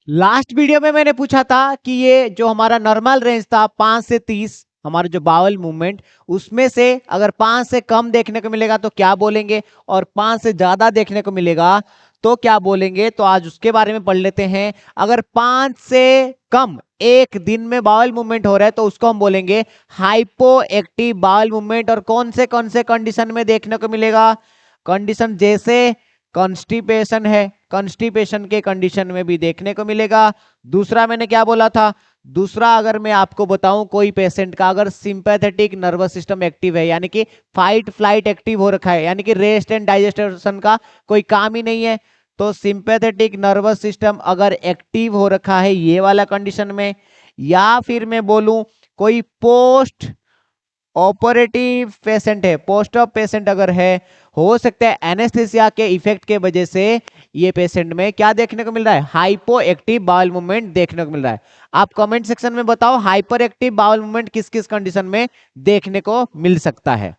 Last video में मैंने पूछा था कि ये जो हमारा नॉर्मल रेंज था 5 से 30, हमारा जो बाउल मूवमेंट, उसमें से अगर 5 से कम देखने को मिलेगा तो क्या बोलेंगे, और 5 से ज्यादा देखने को मिलेगा तो क्या बोलेंगे। तो आज उसके बारे में पढ़ लेते हैं। अगर 5 से कम एक दिन में बाउल मूवमेंट हो रहा है तो उसको हम बोलेंगे हाइपो एक्टिव बाउल मूवमेंट। और कौन से कंडीशन में देखने को मिलेगा? कंडीशन जैसे कॉन्स्टिपेशन है, कॉन्स्टिपेशन के कंडीशन में भी देखने को मिलेगा। दूसरा मैंने क्या बोला था? दूसरा अगर मैं आपको बताऊं, कोई पेशेंट का अगर सिंपैथेटिक नर्वस सिस्टम एक्टिव है, यानी कि फाइट फ्लाइट एक्टिव हो रखा है, यानी कि रेस्ट एंड डाइजेशन का कोई काम ही नहीं है, तो सिंपैथेटिक नर्वस सिस्टम अगर एक्टिव हो रखा है ये वाला कंडीशन में, या फिर मैं बोलूं कोई पोस्ट ऑपरेटिव पेशेंट है, पोस्ट ऑप पेशेंट अगर है, हो सकता है एनेस्थेसिया के इफेक्ट के वजह से ये पेशेंट में क्या देखने को मिल रहा है? हाइपो एक्टिव बाउल मूवमेंट देखने को मिल रहा है। आप कमेंट सेक्शन में बताओ हाइपर एक्टिव बाउल मूवमेंट किस किस कंडीशन में देखने को मिल सकता है।